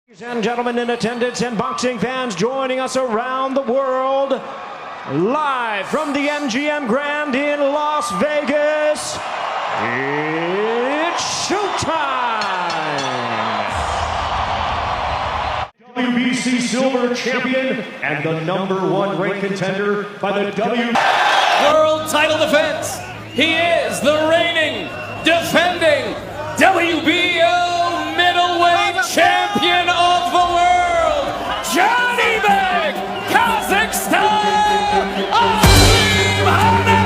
Ladies and gentlemen in attendance and boxing fans joining us around the world, live from the MGM Grand in Las Vegas, it's showtime! WBC Silver Champion and the #1 ranked contender by the World title defense. He is the reigning, defending WBO middleweight champion of the world, Johnny Bek, Kazakhstan, Alim Hanada!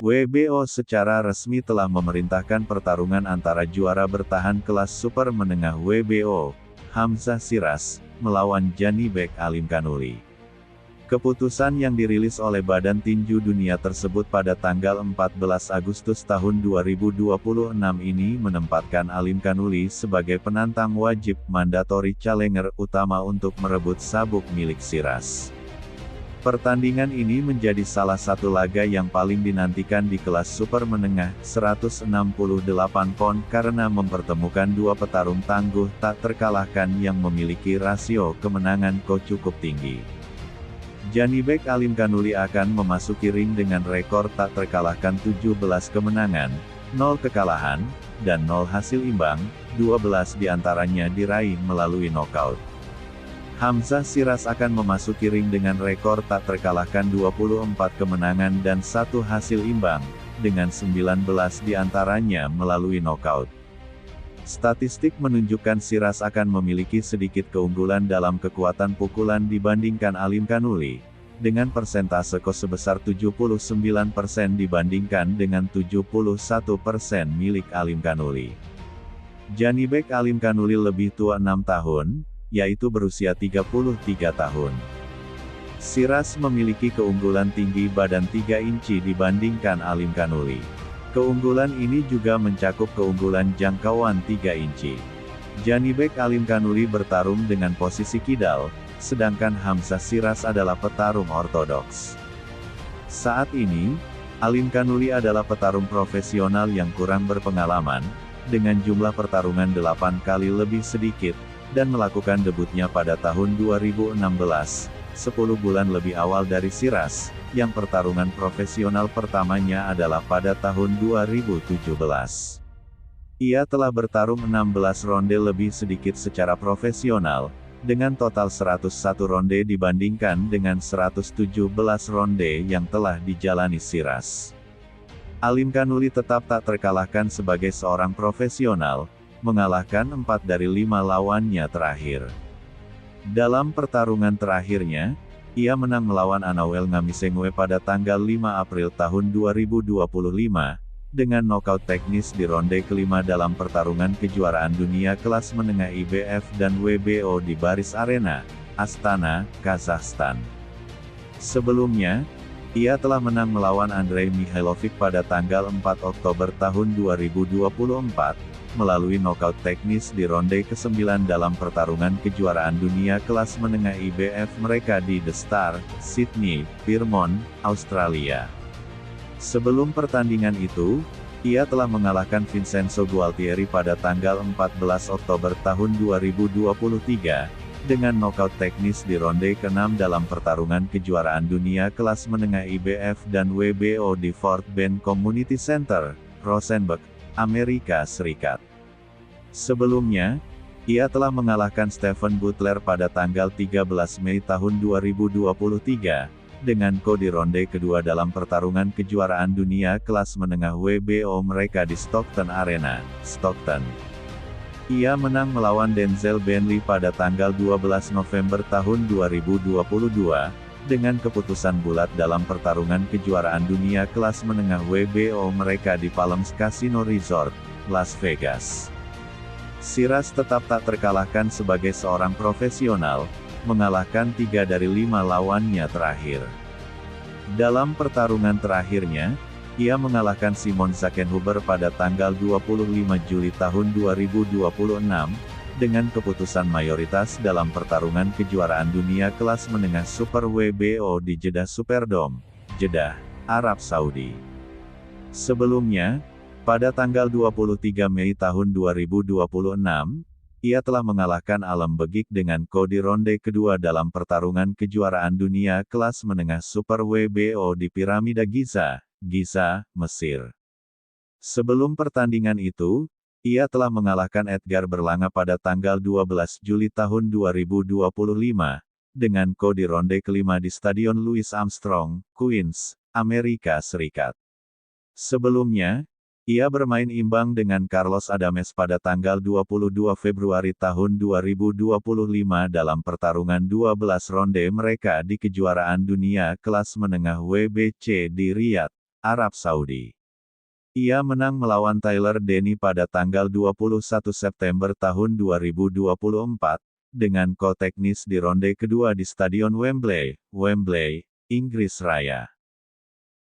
WBO secara resmi telah memerintahkan pertarungan antara juara bertahan kelas super menengah WBO, Hamzah Shiraz, melawan Johnny Bek Alimkhanuly. Keputusan yang dirilis oleh Badan Tinju Dunia tersebut pada tanggal 14 Agustus tahun 2026 ini menempatkan Alimkhanuly sebagai penantang wajib mandatory challenger utama untuk merebut sabuk milik Shiraz. Pertandingan ini menjadi salah satu laga yang paling dinantikan di kelas super menengah 168 pon karena mempertemukan dua petarung tangguh tak terkalahkan yang memiliki rasio kemenangan cukup tinggi. Johnny Bek Alimkhanuly akan memasuki ring dengan rekor tak terkalahkan 17 kemenangan, 0 kekalahan, dan 0 hasil imbang, 12 diantaranya diraih melalui knockout. Hamzah Shiraz akan memasuki ring dengan rekor tak terkalahkan 24 kemenangan dan 1 hasil imbang, dengan 19 diantaranya melalui knockout. Statistik menunjukkan Shiraz akan memiliki sedikit keunggulan dalam kekuatan pukulan dibandingkan Alimkhanuly, dengan persentase KO sebesar 79% dibandingkan dengan 71% milik Alimkhanuly. Johnny Bek Alimkhanuly lebih tua 6 tahun, yaitu berusia 33 tahun. Shiraz memiliki keunggulan tinggi badan 3 inci dibandingkan Alimkhanuly. Keunggulan ini juga mencakup keunggulan jangkauan 3 inci. Johnny Bek Alimkhanuly bertarung dengan posisi kidal, sedangkan Hamzah Shiraz adalah petarung ortodoks. Saat ini, Alimkhanuly adalah petarung profesional yang kurang berpengalaman, dengan jumlah pertarungan 8 kali lebih sedikit, dan melakukan debutnya pada tahun 2016, 10 bulan lebih awal dari Shiraz, yang pertarungan profesional pertamanya adalah pada tahun 2017. Ia telah bertarung 16 ronde lebih sedikit secara profesional, dengan total 101 ronde dibandingkan dengan 117 ronde yang telah dijalani Shiraz. Alimkhanuly tetap tak terkalahkan sebagai seorang profesional, mengalahkan 4 dari 5 lawannya terakhir. Dalam pertarungan terakhirnya, ia menang melawan Anawel Ngamisengwe pada tanggal 5 April tahun 2025, dengan nokaut teknis di ronde kelima dalam pertarungan kejuaraan dunia kelas menengah IBF dan WBO di Baris Arena, Astana, Kazakhstan. Sebelumnya, ia telah menang melawan Andrei Mikhailovic pada tanggal 4 Oktober tahun 2024, melalui nokaut teknis di ronde ke-9 dalam pertarungan kejuaraan dunia kelas menengah IBF mereka di The Star, Sydney, Fairmont, Australia. Sebelum pertandingan itu, ia telah mengalahkan Vincenzo Gualtieri pada tanggal 14 Oktober tahun 2023, dengan nokaut teknis di ronde ke-6 dalam pertarungan kejuaraan dunia kelas menengah IBF dan WBO di Fort Bend Community Center, Rosenberg, Amerika Serikat. Sebelumnya, ia telah mengalahkan Stephen Butler pada tanggal 13 Mei tahun 2023, dengan KO di ronde kedua dalam pertarungan kejuaraan dunia kelas menengah WBO mereka di Stockton Arena, Stockton. Ia menang melawan Denzel Bentley pada tanggal 12 November tahun 2022, dengan keputusan bulat dalam pertarungan kejuaraan dunia kelas menengah WBO mereka di Palms Casino Resort, Las Vegas. Shiraz tetap tak terkalahkan sebagai seorang profesional, mengalahkan 3 dari 5 lawannya terakhir. Dalam pertarungan terakhirnya, ia mengalahkan Simon Zakenhuber pada tanggal 25 Juli tahun 2026, dengan keputusan mayoritas dalam pertarungan kejuaraan dunia kelas menengah Super WBO di Jeddah Superdome, Jeddah, Arab Saudi. Sebelumnya, pada tanggal 23 Mei tahun 2026, ia telah mengalahkan Alam Begik dengan KO di ronde kedua dalam pertarungan kejuaraan dunia kelas menengah Super WBO di Piramida Giza, Giza, Mesir. Sebelum pertandingan itu, ia telah mengalahkan Edgar Berlanga pada tanggal 12 Juli tahun 2025, dengan KO di ronde kelima di Stadion Louis Armstrong, Queens, Amerika Serikat. Sebelumnya, ia bermain imbang dengan Carlos Adames pada tanggal 22 Februari tahun 2025 dalam pertarungan 12 ronde mereka di kejuaraan dunia kelas menengah WBC di Riyadh, Arab Saudi. Ia menang melawan Tyler Denny pada tanggal 21 September tahun 2024, dengan KO teknis di ronde kedua di Stadion Wembley, Wembley, Inggris Raya.